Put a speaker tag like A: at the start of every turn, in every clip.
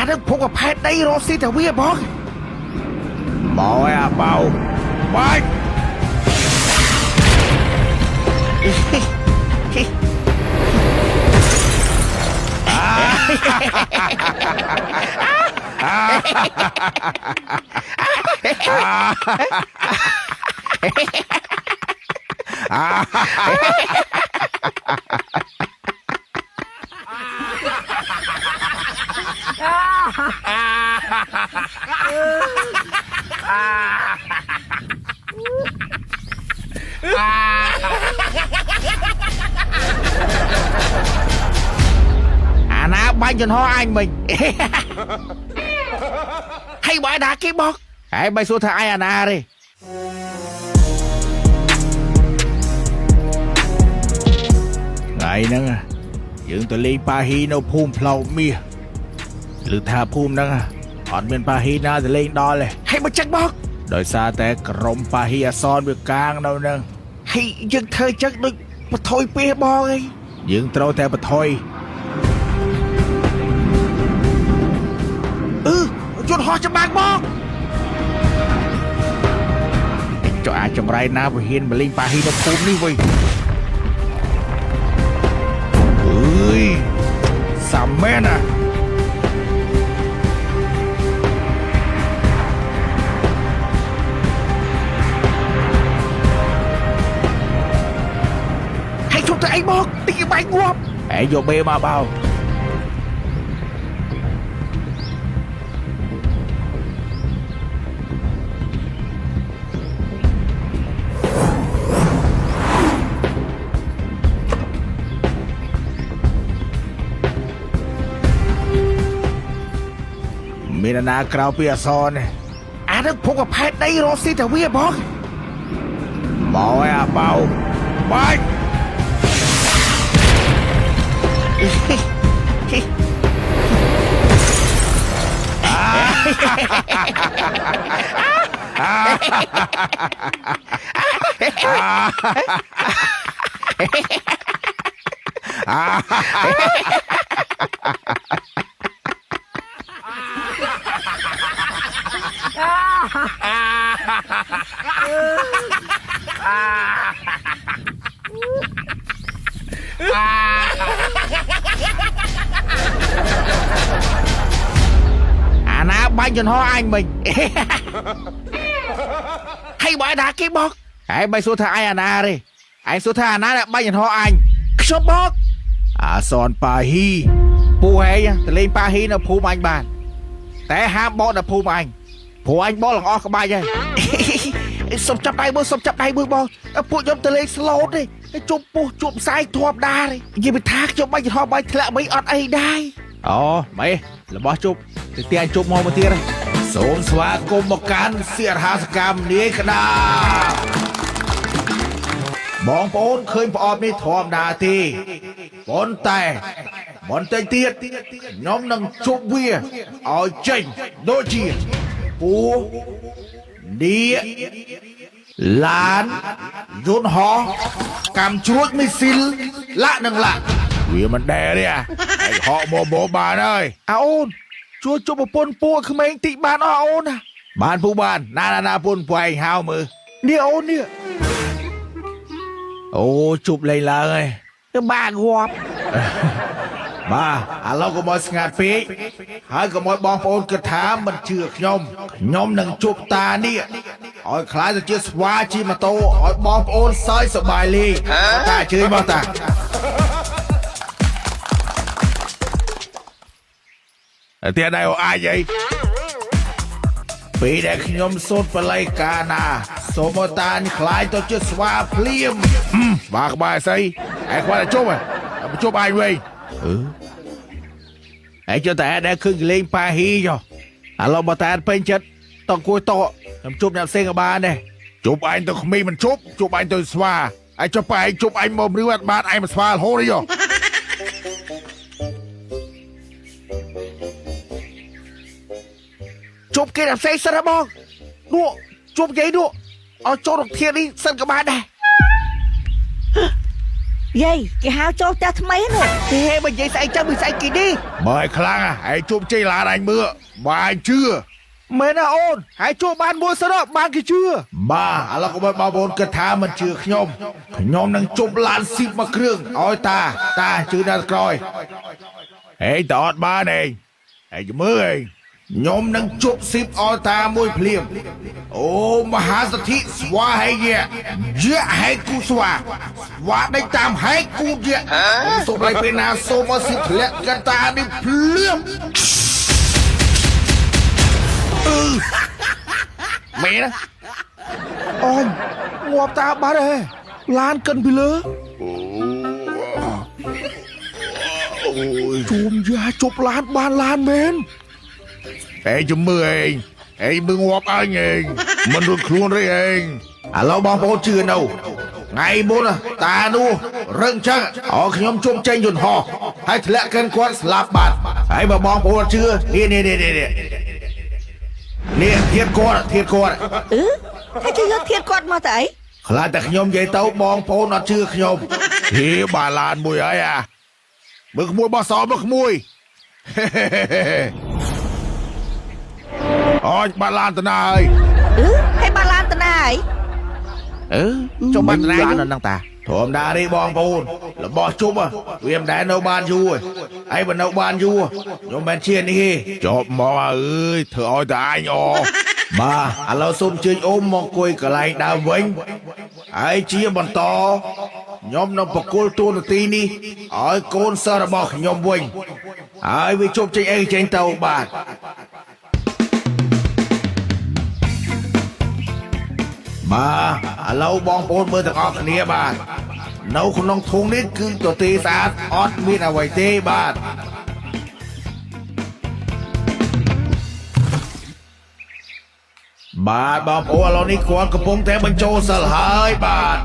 A: នឹងភុកអផែតដីរស់ស៊ីតែវាបងមកឲ្យអាបៅបាច់អាណាបាញ់ចំហអញមិញហើយបើដាក់គេបោកហើយបើសួរថាអញអាណាទេថ្ងៃហ្នឹងយើងទៅលេងប៉ាហ៊ីនៅភូមិផ្លោកមាសឬថាភូមិហ្នឹងអត់មានប៉ាហ៊ីណាទៅលេងដល់ទេហើយបើចឹងបោកដោយសារតែក្រុមប៉ាហ៊ីអសនវាកាងនៅហ្នឹងហើយយើងធ្វើចឹងដូចបថុយពេះបងអីយើងត្រូវតែបថុយជន់ហោះច្បាំងបងចុះអាចចម្រៃណាវាហ៊ានមកលេងប៉ាហ៊ីនៅភូមិនេះវិញអើយសាមែនហើយជុំទៅអីមកទីគេបាញ់ងាប់ហើយយកបេមកបោមានណាក្រៅពីអសនអានឹងភុកអផែតដីរស់ស៊ីតែវាបងមកឲ្យអាបៅបាច់អាណាបាញ់ចំហអញមិញហើយបើដាក់គេបោកហើយបើសួរថាអញអាណាទេអញសួរថាអាណាដែលបាញ់ចំហអញខ្ញុំបោកអាសនប៉ាហ៊ីពូហែងទៅលេងប៉ាហ៊ីនៅភូមិអញបានតែហាមបោកនៅភូមិអញព្រោះអញបោកឡើងអស់ក្បាច់ហើយសុំចាប់ដៃមើលសុំចាប់ដៃមើលបងពួកខ្ញុំទៅលេងស្លូតទេជុំពុះជុំផ្សាយធម្មតាទេនិយាយពីថាខ្ញុំបាច់ចំហបាច់ធ្លាក់មិនអត់អីដែរអូម៉េះរបស់ជប់ទៅទាញជប់មកទៀតសូមស្វាគមន៍មកកាន់សៀរហាសកម្មនាយក្តារបងប្អូនឃើញប្រអប់នេះធម្មតាទេប៉ុន្តែបន្តិចទៀតខ្ញុំនឹងជប់វាឲ្យចេញដូចជាពូនីឡានយន្តហោះកម្មជ្រួចមីស៊ីលលាក់នឹងលាក់វាមិនដែរទេឯងហក់មកបានហើយអូនជួយជប់ប្រពន្ធពូក្មេងតិចបានអស់អូនណាបានពូបានណាពុនពូឯងហៅមើលនេះអូននេះអូជប់លេងឡើងហើយទៅបានងាប់បាទឥឡូវកុំឲ្យស្ងាត់ពេកហើយកុំឲ្យបងប្អូនគិតថាមិនជឿខ្ញុំនឹងជប់តានេះឲ្យខ្លាចទៅជាស្វាជិះម៉ូតូឲ្យបងប្អូនសើចសប្បាយលេងតាជឿមកតាតែដែរអាចអីពេលដែលខ្ញុំសូត្របល័យកាណាសូមតានេះខ្លាចទៅជាស្វាភ្លាមស្វាក្បែរស្អីឯងគាត់តែជប់ជប់ឯងវិញឯងចុះតែដែលឃើញលេងប៉ាហ៊ីចុះឥឡូវបើតែពេញចិត្តតអង្គុយតខ្ញុំជប់អ្នកផ្សេងក៏បានដែរជប់ឯងទៅក្មេងមិនជប់ឯងទៅស្វាឯងចុះប៉ាឯងជប់ឯងមករឿអត់បានឯងមកស្វារហូតទេចុះជប់គេអ្នកផ្សេងសិនហ៎បងនោះជប់និយាយនោះឲ្យចូលរកធាននេះសិនក៏បានដែរ
B: យាយគេហៅចូលផ្ទះថ្មីនោះ
A: ទេបើនិយាយស្អីចឹងវាស្អីគេនេះបើឲ្យខ្លាំងហើយជួបជ័យឡានអញមើលបើអញជឿមែនណាអូនហើយជួបបានមួយសិនបានគេជឿបាទឥឡូវក៏បងប្អូនគិតថាមិនជឿខ្ញុំនឹងជប់ឡានស៊ីបមកគ្រឿងឲ្យតាជឿដល់ក្រោយហេតអត់បានឯងហើយមើលឯងខ្ញុំនឹងជប់ស៊ីបអល់តាមួយភ្លាមអូមហាសទ្ធិស្វាហេយៈហេគូស្វាដេញតាមហេគូយៈសូមឲ្យពេលណាសូមឲ្យស៊ីបធ្លាក់កតានេះភ្លាមមែនអូនងាប់តាបាត់ហើយឡានកិនពីលើអូយជុំយ៉ាជប់ឡានបានឡានមែនអេជំមើអេមើងាប់អញឯងមិនរួចខ្លួនទេឯងឥឡូវបងប្អូនជឿនៅថ្ងៃមុនតានោះរឹងចឹងអោខ្ញុំជុំចេញយន្តហោះហើយធ្លាក់កិនគាត់ស្លាប់បាត់ហើយបើបងប្អូនជឿនេះធៀបគាត់
B: ហើយជឿធៀបគាត់មកទៅអី
A: ខ្លាចតែខ្ញុំនិយាយទៅបងប្អូនអត់ជឿខ្ញុំហេបាឡានមួយហើយមើលក្មួយបោះសមើលក្មួយអូយបាឡានតាណាហើយ
B: ហើយបាឡានតាណាហើយ
A: ចុះបាឡានហ្នឹងតាធម្មតាទេបងប្អូនរបស់ជុំវាមិនដែលនៅបានយូរហើយបើនៅបានយូរខ្ញុំមិនជានេះទេចប់មកអើយធ្វើឲ្យតែអញបាទឥឡូវសូមជើញអូមមកអង្គុយកន្លែងដើមវិញហើយជាបន្តខ្ញុំនឹងបកគលតួនាទីនេះឲ្យកូនសិស្សរបស់ខ្ញុំវិញហើយវាជប់ចេញអីចេញទៅបាទបាទឥឡូវបងប្អូនមើលទាំងអស់គ្នាបាទនៅក្នុងធុងនេះគឺទទេស្អាតអត់មានអ្វីទេបាទបងប្អូនឥឡូវនេះគាត់កំពុងតែបញ្ចូលសិលហើយបាទ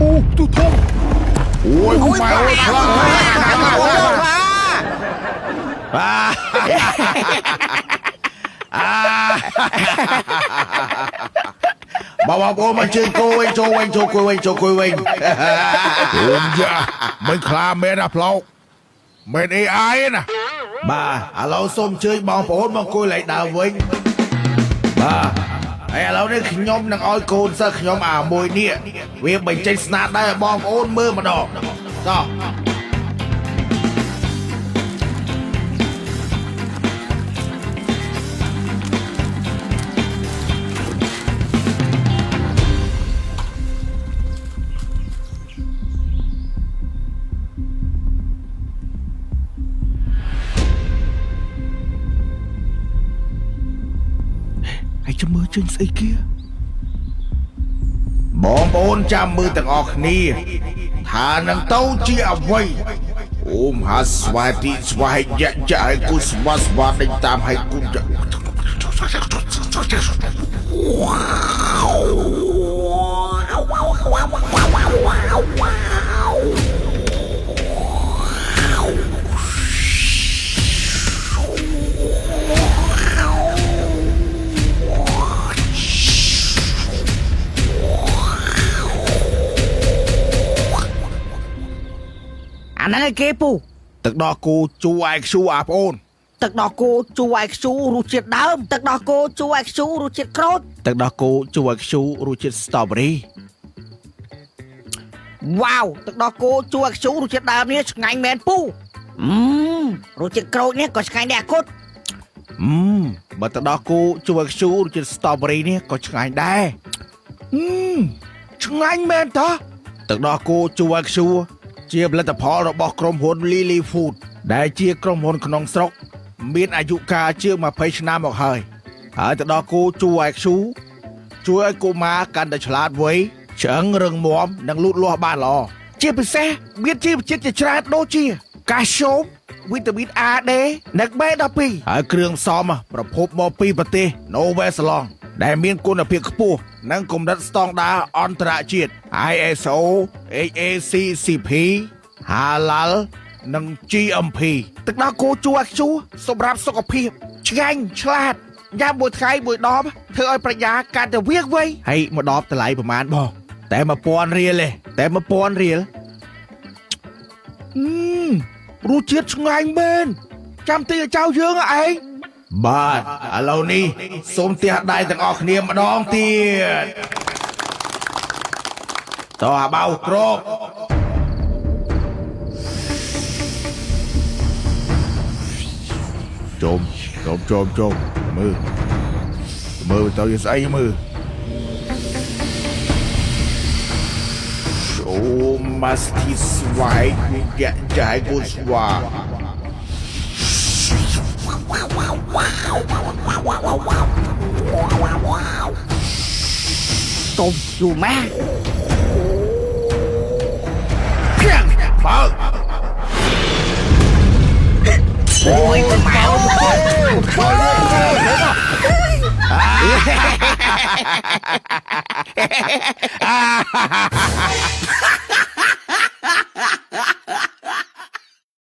A: អូទូធំអូយម៉ែអូខ្លាំងបងប្អូនមកជើងគោវិញចូលវិញអូមយ៉ាមិនខ្លាមែនណាផ្លោកមែន AI ណាបាទឥឡូវសូមអញ្ជើញបងប្អូនមកអង្គុយលេខដើមវិញបាទហើយឥឡូវនេះខ្ញុំនឹងឲ្យកូនសិស្សខ្ញុំមួយនេះវាបញ្ចេញស្នាដៃឲ្យបងប្អូនមើលម្ដងតោះហើយចាំមើលជើញស្អីគេបងប្អូនចាំមើលទាំងអស់គ្នាថានឹងទៅជាអ្វីអូមហាស្វាទីស្វាយយ៉ាចាឲ្យគូស្វាដេញតាមឲ្យគូ
B: អាហ្នឹងឯគេពូ
A: ទឹកដោះគោជូរឯខ្ជូបងប្អូន
B: ទឹកដោះគោជូរឯខ្ជូរសជាតិដើមទឹកដោះគោជូរឯខ្ជូរសជាតិក្រូច
A: ទឹកដោះគោជូរឯខ្ជូរសជាតិស្ទ្រូប៊េរី
B: វ៉ាវទឹកដោះគោជូរឯខ្ជូរសជាតិដើមនេះឆ្ងាញ់មែនពូរសជាតិក្រូចនេះក៏ឆ្ងាញ់ដែរអគុត
A: បើទឹកដោះគោជូរឯខ្ជូរសជាតិស្ទ្រូប៊េរីនេះក៏ឆ្ងាញ់ដែរឆ្ងាញ់មែនតើទឹកដោះគោជូរឯខ្ជូរជាផលិតផលរបស់ក្រុមហ៊ុន Lily Food ដែលជាក្រុមហ៊ុនក្នុងស្រុកមានអាយុកាលជាង20ឆ្នាំមកហើយទឹកដោះគោជូរឯខ្ជូជួយឲ្យកុមារកាន់តែឆ្លាតវៃឆ្អឹងរឹងមាំនិងលូតលាស់បានល្អជាពិសេសមានជីវជាតិជាច្រើនដូចជាកាល់ស្យូមវីតាមីន A D និង B12 ហើយគ្រឿងផ្សំប្រភពមកពីប្រទេស Nova Zelanda ដែលមានគុណភាពខ្ពស់និងកម្រិតស្តង់ដារអន្តរជាតិ ISO HACCP Halal និង GMP ទឹកដោះគោជូរខ្ជូរសម្រាប់សុខភាពឆ្ងាញ់ឆ្លាតញ៉ាំមួយថ្ងៃមួយដបធ្វើឲ្យប្រាជ្ញាកាន់តែវាងវៃហើយមួយដបតម្លៃប្រហែលបងតែ 1000 រៀលទេតែ 1000 រៀលរសជាតិឆ្ងាញ់មែនចាំទីឲ្យចៅយើងហ៎ឯងបាទឥឡូវនេះសូមទះដៃទាំងអស់គ្នាម្ដងទៀតតោះអាបៅគ្របជុំមើលទៅជាស្អីមើលអូម៉ាស្ទីស្វាយយ៉ាចាយគូស្វា
B: តុំយូម៉ា
A: បើ
B: អូយម៉ៅ
A: អា